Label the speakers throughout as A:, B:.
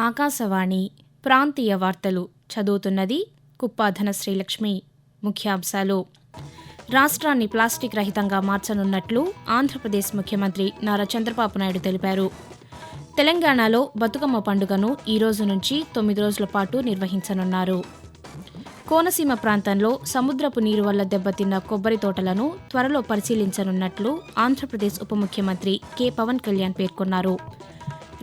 A: ఆకాశవాణి ప్రాంతీయ వార్తలు చదువుతున్నది కుప్పాధన శ్రీలక్ష్మి. ముఖ్యాంశాలు: రాష్ట్రాన్ని ప్లాస్టిక్ రహితంగా మార్చనున్నట్లు ఆంధ్రప్రదేశ్ ముఖ్యమంత్రి నారా చంద్రబాబు నాయుడు తెలిపారు. తెలంగాణలో బతుకమ్మ పండుగను ఈ రోజు నుంచి 9 రోజుల పాటు నిర్వహించనున్నారు. కోనసీమ ప్రాంతంలో సముద్రపు నీరు వల్ల దెబ్బతిన్న కొబ్బరి తోటలను త్వరలో పరిశీలించనున్నట్లు ఆంధ్రప్రదేశ్ ఉప ముఖ్యమంత్రి కె. పవన్ కళ్యాణ్ పేర్కొన్నారు.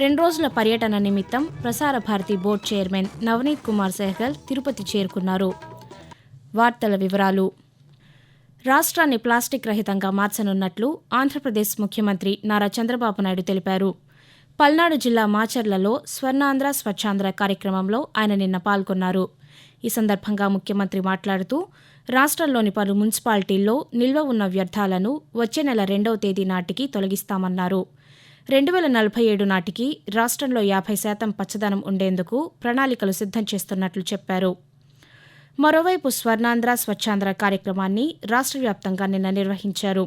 A: 2 రోజుల పర్యటన నిమిత్తం ప్రసార భారతి బోర్డు చైర్మన్ నవనీత్ కుమార్ సెహ్గల్ తిరుపతి చేరుకున్నారు. వార్తల వివరాలు: రాష్ట్రాన్ని ప్లాస్టిక్ రహితంగా మార్చనున్నట్లు ఆంధ్రప్రదేశ్ ముఖ్యమంత్రి నారా చంద్రబాబు నాయుడు తెలిపారు. పల్నాడు జిల్లా మాచర్లలో స్వర్ణాంధ్ర స్వచ్ఛాంధ్ర కార్యక్రమంలో ఆయన నిన్న పాల్గొన్నారు. ఈ సందర్భంగా ముఖ్యమంత్రి మాట్లాడుతూ, రాష్ట్రంలోని పలు మున్సిపాలిటీల్లో నిల్వ ఉన్న వ్యర్థాలను వచ్చే నెల 2వ తేదీ నాటికి తొలగిస్తామన్నారు. 2047 నాటికి రాష్ట్రంలో 50% పచ్చదనం ఉండేందుకు ప్రణాళికలు సిద్ధం చేస్తున్నట్లు చెప్పారు. మరోవైపు స్వర్ణాంధ్ర స్వచ్ఛాంధ్ర కార్యక్రమాన్ని రాష్ట్ర వ్యాప్తంగా నిన్న నిర్వహించారు.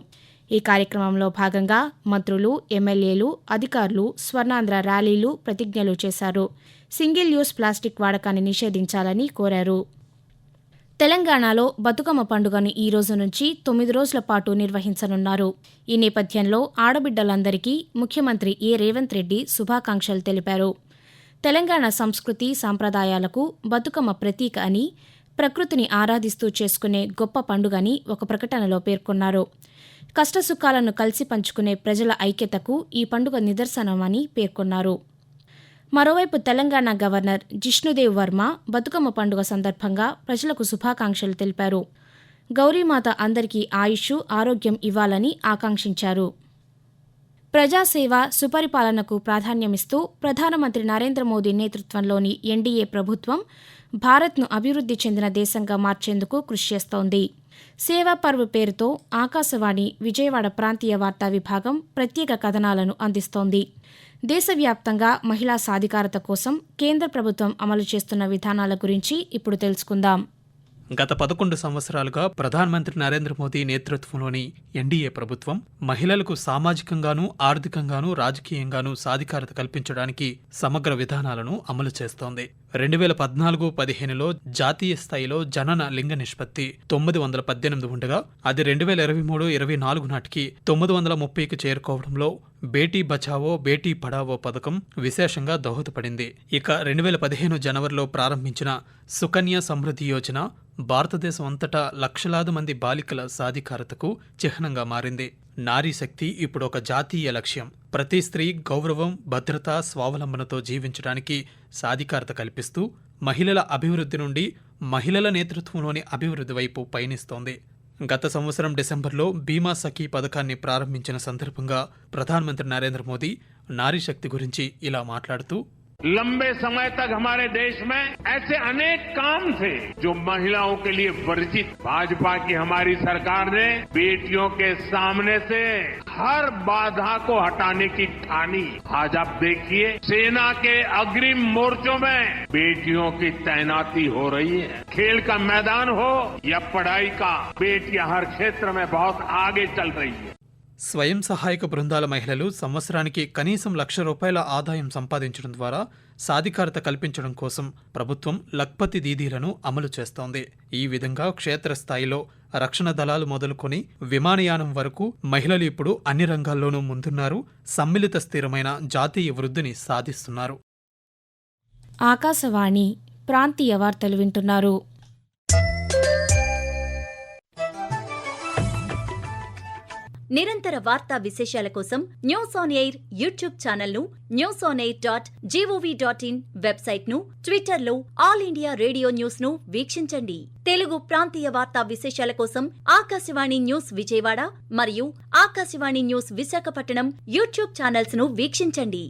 A: ఈ కార్యక్రమంలో భాగంగా మంత్రులు, ఎమ్మెల్యేలు, అధికారులు స్వర్ణాంధ్ర ర్యాలీలు, ప్రతిజ్ఞలు చేశారు. సింగిల్ యూజ్ ప్లాస్టిక్ వాడకాన్ని నిషేధించాలని కోరారు. తెలంగాణలో బతుకమ్మ పండుగను ఈ రోజు నుంచి 9 రోజుల పాటు నిర్వహించనున్నారు. ఈ నేపథ్యంలో ఆడబిడ్డలందరికీ ముఖ్యమంత్రి ఏ. రేవంత్ రెడ్డి శుభాకాంక్షలు తెలిపారు. తెలంగాణ సంస్కృతి సాంప్రదాయాలకు బతుకమ్మ ప్రతీక అని, ప్రకృతిని ఆరాధిస్తూ చేసుకునే గొప్ప పండుగని ఒక ప్రకటనలో పేర్కొన్నారు. కష్టసుఖాలను కలిసి పంచుకునే ప్రజల ఐక్యతకు ఈ పండుగ నిదర్శనమని పేర్కొన్నారు. మరోవైపు తెలంగాణ గవర్నర్ జిష్ణుదేవ్ వర్మ బతుకమ్మ పండుగ సందర్భంగా ప్రజలకు శుభాకాంక్షలు తెలిపారు. గౌరీమాత అందరికీ ఆయుష్, ఆరోగ్యం ఇవ్వాలని ఆకాంక్షించారు. ప్రజాసేవ, సుపరిపాలనకు ప్రాధాన్యమిస్తూ ప్రధానమంత్రి నరేంద్ర మోదీ నేతృత్వంలోని ఎన్డీఏ ప్రభుత్వం భారత్ను అభివృద్ధి చెందిన దేశంగా మార్చేందుకు కృషి చేస్తోంది. సేవా పర్వ్ పేరుతో ఆకాశవాణి విజయవాడ ప్రాంతీయ వార్తా విభాగం ప్రత్యేక కథనాలను అందిస్తోంది. దేశవ్యాప్తంగా మహిళా సాధికారత కోసం కేంద్ర ప్రభుత్వం అమలు చేస్తున్న విధానాల గురించి ఇప్పుడు తెలుసుకుందాం.
B: గత 11 సంవత్సరాలుగా ప్రధానమంత్రి నరేంద్ర మోదీ నేతృత్వంలోని ఎన్డీఏ ప్రభుత్వం మహిళలకు సామాజికంగానూ, ఆర్థికంగానూ, రాజకీయంగానూ సాధికారత కల్పించడానికి సమగ్ర విధానాలను అమలు చేస్తోంది. 2014-15లో జాతీయ స్థాయిలో జనన లింగ నిష్పత్తి 918 ఉండగా అది 2023-24 నాటికి 930కి చేరుకోవడంలో బేటీ బచావో బేటీ పడావో పథకం విశేషంగా దోహదపడింది. ఇక 2015 జనవరిలో ప్రారంభించిన సుకన్య సమృద్ధి యోజన భారతదేశం అంతటా లక్షలాది మంది బాలికల సాధికారతకు చిహ్నంగా మారింది. నారీ శక్తి ఇప్పుడు ఒక జాతీయ లక్ష్యం. ప్రతి స్త్రీ గౌరవం, భద్రత, స్వావలంబనతో జీవించడానికి సాధికారత కల్పిస్తూ మహిళల అభివృద్ధి నుండి మహిళల నేతృత్వంలోని అభివృద్ధి వైపు పయనిస్తోంది. గత సంవత్సరం డిసెంబర్లో బీమా సఖీ పథకాన్ని ప్రారంభించిన సందర్భంగా ప్రధానమంత్రి నరేంద్ర మోదీ నారీ శక్తి గురించి ఇలా మాట్లాడుతూ,
C: लंबे समय तक हमारे देश में ऐसे अनेक काम थे जो महिलाओं के लिए वर्जित। भाजपा की हमारी सरकार ने बेटियों के सामने से हर बाधा को हटाने की ठानी। आज आप देखिए, सेना के अग्रिम मोर्चों में बेटियों की तैनाती हो रही है। खेल का मैदान हो या पढ़ाई का, बेटियां हर क्षेत्र में बहुत आगे चल रही है.
B: స్వయం సహాయక బృందాల మహిళలు సంవత్సరానికి కనీసం ₹1,00,000 ఆదాయం సంపాదించడం ద్వారా సాధికారత కల్పించడం కోసం ప్రభుత్వం లఖ్పతి దీదీలను అమలు చేస్తోంది. ఈ విధంగా క్షేత్రస్థాయిలో రక్షణ దళాలు మొదలుకొని విమానయానం వరకు మహిళలు ఇప్పుడు అన్ని రంగాల్లోనూ ముందున్నారు. సమ్మిళిత స్థిరమైన జాతీయ వృద్ధిని సాధిస్తున్నారు.
A: ఆకాశవాణి ప్రాంతీయ వార్తలు వింటున్నారు.
D: నిరంతర వార్తా విశేషాల కోసం న్యూస్ ఆన్ ఎయిర్ యూట్యూబ్ ఛానల్ను, newsonair.gov.in వెబ్సైట్ను, ట్విట్టర్లో ఆల్ ఇండియా రేడియో న్యూస్ను వీక్షించండి. తెలుగు ప్రాంతీయ వార్తా విశేషాల కోసం ఆకాశవాణి న్యూస్ విజయవాడ మరియు ఆకాశవాణి న్యూస్ విశాఖపట్నం యూట్యూబ్ ఛానల్స్ను వీక్షించండి.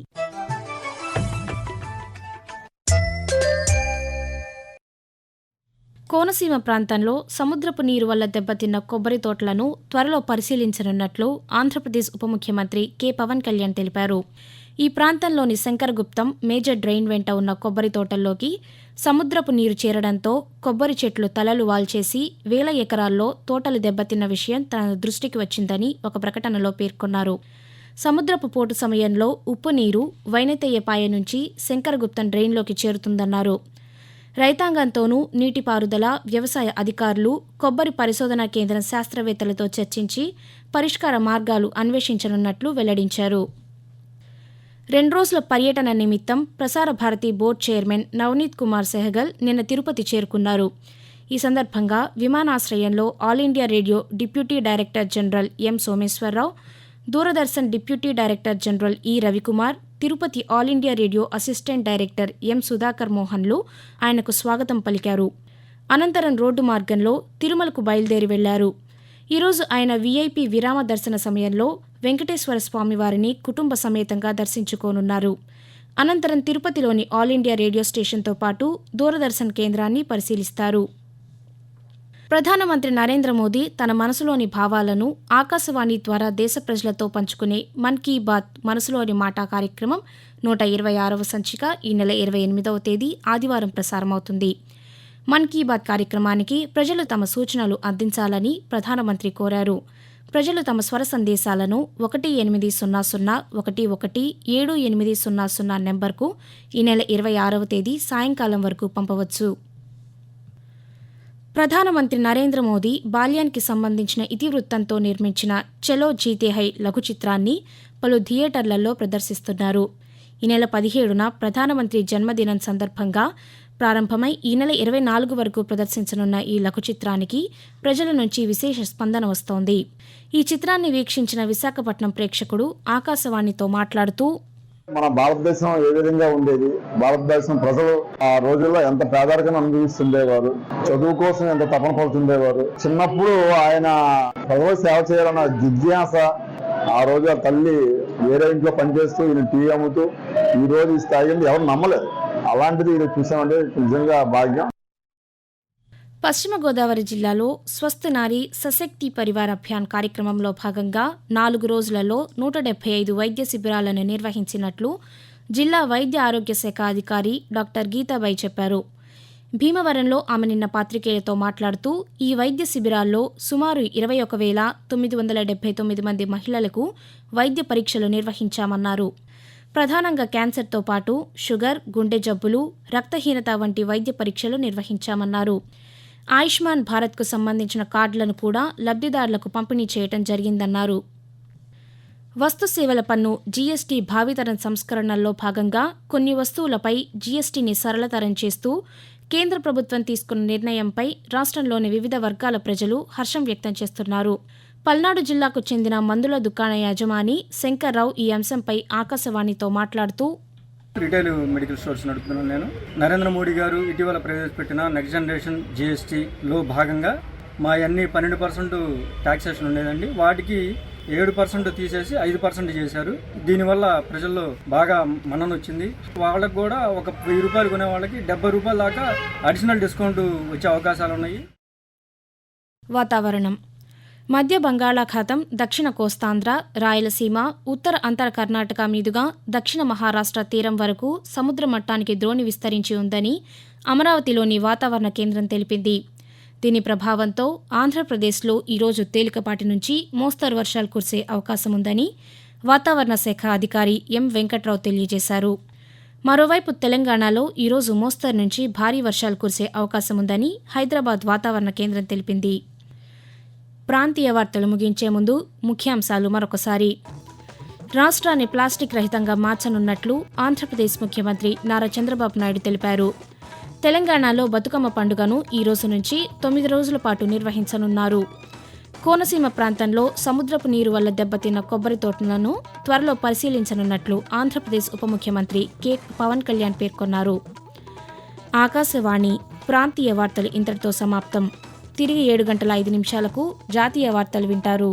A: కోనసీమ ప్రాంతంలో సముద్రపు నీరు వల్ల దెబ్బతిన్న కొబ్బరి తోటలను త్వరలో పరిశీలించనున్నట్లు ఆంధ్రప్రదేశ్ ఉప ముఖ్యమంత్రి కె. పవన్ కళ్యాణ్ తెలిపారు. ఈ ప్రాంతంలోని శంకరగుప్తం మేజర్ డ్రైన్ వెంట ఉన్న కొబ్బరి తోటల్లోకి సముద్రపు నీరు చేరడంతో కొబ్బరి చెట్లు తలలు వాల్చేసి వేల ఎకరాల్లో తోటలు దెబ్బతిన్న విషయం తన దృష్టికి వచ్చిందని ఒక ప్రకటనలో పేర్కొన్నారు. సముద్రపు పోటు సమయంలో ఉప్పు నీరు వైనతేయపాయ నుంచి శంకరగుప్తం డ్రెయిన్లోకి చేరుతుందన్నారు. రైతాంగంతోనూ నీటిపారుదల, వ్యవసాయ అధికారులు, కొబ్బరి పరిశోధనా కేంద్రం శాస్త్రవేత్తలతో చర్చించి పరిష్కార మార్గాలు అన్వేషించనున్నట్లు వెల్లడించారు. 2 రోజుల పర్యటన నిమిత్తం ప్రసార భారతి బోర్డు చైర్మన్ నవనీత్ కుమార్ సెహగల్ నిన్న తిరుపతి చేరుకున్నారు. ఈ సందర్భంగా విమానాశ్రయంలో All India Radio deputy director general M Someswararao, Doordarshan deputy director general E Ravikumar, Tirupati All India Radio assistant director M Sudhakar మోహన్లు ఆయనకు స్వాగతం పలికారు. అనంతరం రోడ్డు మార్గంలో తిరుమలకు బయలుదేరి వెళ్లారు. ఈరోజు ఆయన వీఐపీ విరామ దర్శన సమయంలో వెంకటేశ్వర స్వామివారిని కుటుంబ సమేతంగా దర్శించుకోనున్నారు. అనంతరం తిరుపతిలోని ఆల్ ఇండియా రేడియో స్టేషన్తో పాటు దూరదర్శన్ కేంద్రాన్ని పరిశీలిస్తారు. ప్రధానమంత్రి నరేంద్ర మోదీ తన మనసులోని భావాలను ఆకాశవాణి ద్వారా దేశ ప్రజలతో పంచుకునే మన్ కీ బాత్ మనసులోని మాట కార్యక్రమం 126వ సంచిక ఈ నెల 28వ తేదీ ఆదివారం ప్రసారమవుతుంది. మన్ కీ బాత్ కార్యక్రమానికి ప్రజలు తమ సూచనలు అందించాలని ప్రధానమంత్రి కోరారు. ప్రజలు తమ స్వర సందేశాలను 1800117800 నెంబర్కు ఈ నెల 26వ తేదీ సాయంకాలం వరకు పంపవచ్చు. ప్రధానమంత్రి నరేంద్ర మోదీ బాల్యానికి సంబంధించిన ఇతివృత్తంతో నిర్మించిన చలో జీతే హై లఘు చిత్రాన్ని పలు థియేటర్లలో ప్రదర్శిస్తున్నారు. ఈ నెల 17న ప్రధానమంత్రి జన్మదినం సందర్భంగా ప్రారంభమై ఈ నెల 24 వరకు ప్రదర్శించనున్న ఈ లఘు చిత్రానికి ప్రజల నుంచి విశేష స్పందన వస్తోంది. ఈ చిత్రాన్ని వీక్షించిన విశాఖపట్నం ప్రేక్షకుడు ఆకాశవాణితో మాట్లాడుతూ,
E: మన భారతదేశం ఏ విధంగా ఉండేది, భారతదేశం ప్రజలు ఆ రోజుల్లో ఎంత పేదరికం అనుభవిస్తుండేవారు, చదువు కోసం ఎంత తపన పడుతుండేవారు. చిన్నప్పుడు ఆయన ప్రజలకు సేవ చేయాలన్న జిజ్ఞాస, ఆ రోజు ఆ తల్లి వేరే ఇంట్లో పనిచేస్తూ ఈయన టీ అమ్ముతూ ఈ రోజు ఈ స్థాయి ఎవరు నమ్మలేదు. అలాంటిది ఇది చూసామంటే నిజంగా భాగ్యం.
A: పశ్చిమ గోదావరి జిల్లాలో స్వస్థ నారీ సశక్తి పరివార్ అభియాన్ కార్యక్రమంలో భాగంగా 4 రోజులలో 175 వైద్య శిబిరాలను నిర్వహించినట్లు జిల్లా వైద్య ఆరోగ్య శాఖ అధికారి డాక్టర్ గీతాబాయి చెప్పారు. భీమవరంలో ఆమె నిన్న పాత్రికేయులతో మాట్లాడుతూ ఈ వైద్య శిబిరాల్లో సుమారు 21,979 మంది మహిళలకు వైద్య పరీక్షలు నిర్వహించామన్నారు. ప్రధానంగా క్యాన్సర్తో పాటు షుగర్, గుండె జబ్బులు, రక్తహీనత వంటి వైద్య పరీక్షలు నిర్వహించామన్నారు. ఆయుష్మాన్ భారత్కు సంబంధించిన కార్డులను కూడా లబ్ధిదారులకు పంపిణీ చేయడం జరిగిందన్నారు. వస్తు సేవల పన్ను జీఎస్టీ భావితరం సంస్కరణల్లో భాగంగా కొన్ని వస్తువులపై జీఎస్టీని సరళతరం చేస్తూ కేంద్ర ప్రభుత్వం తీసుకున్న నిర్ణయంపై రాష్ట్రంలోని వివిధ వర్గాల ప్రజలు హర్షం వ్యక్తం చేస్తున్నారు. పల్నాడు జిల్లాకు చెందిన మందుల దుకాణ యజమాని శంకర్రావు ఈ అంశంపై ఆకాశవాణితో మాట్లాడుతూ,
F: రిటైల్ మెడికల్ స్టోర్స్ నడుపుతున్నాను నేను. నరేంద్ర మోడీ గారు ఇటీవల ప్రవేశపెట్టిన నెక్స్ట్ జనరేషన్ జీఎస్టీలో భాగంగా మా అన్ని 12% ట్యాక్సేషన్ ఉండేదండి. వాటికి 7% తీసేసి 5% చేశారు. దీనివల్ల ప్రజల్లో బాగా మన్నన వచ్చింది. వాళ్ళకు కూడా ఒక 1000 రూపాయలు కొనే వాళ్ళకి 70 రూపాయల దాకా అడిషనల్ డిస్కౌంట్ వచ్చే అవకాశాలు ఉన్నాయి.
A: వాతావరణం. మధ్య బంగాళాఖాతం దక్షిణ కోస్తాంధ్ర, రాయలసీమ, ఉత్తర అంతర కర్ణాటక మీదుగా దక్షిణ మహారాష్ట్ర తీరం వరకు సముద్ర మట్టానికి ద్రోణి విస్తరించి ఉందని అమరావతిలోని వాతావరణ కేంద్రం తెలిపింది. దీని ప్రభావంతో ఆంధ్రప్రదేశ్లో ఈరోజు తేలికపాటి నుంచి మోస్తరు వర్షాలు కురిసే అవకాశముందని వాతావరణ శాఖ అధికారి ఎం వెంకట్రావు తెలియజేశారు. మరోవైపు తెలంగాణలో ఈరోజు మోస్తరు నుంచి భారీ వర్షాలు కురిసే అవకాశముందని హైదరాబాద్ వాతావరణ కేంద్రం తెలిపింది. ప్రాంతీయ వార్తలు ముగించే ముందు ముఖ్యాంశాలు మరొకసారి. రాష్ట్రాన్ని ప్లాస్టిక్ రహితంగా మార్చనున్నట్లు ఆంధ్రప్రదేశ్ ముఖ్యమంత్రి నారా చంద్రబాబు నాయుడు తెలిపారు. తెలంగాణలో బతుకమ్మ పండుగను ఈ రోజు నుంచి 9 రోజుల పాటు నిర్వహించనున్నారు. కోనసీమ ప్రాంతంలో సముద్రపు నీరు వల్ల దెబ్బతిన్న కొబ్బరి తోటలను త్వరలో పరిశీలించనున్నట్లు ఆంధ్రప్రదేశ్ ఉప ముఖ్యమంత్రి కె పవన్ కళ్యాణ్ పేర్కొన్నారు. ఆకాశవాణి ప్రాంతీయ వార్తలు ఇంతటితో సమాప్తం. తిరిగి 7 గంటల 5 నిమిషాలకు జాతీయ వార్తలు వింటారు.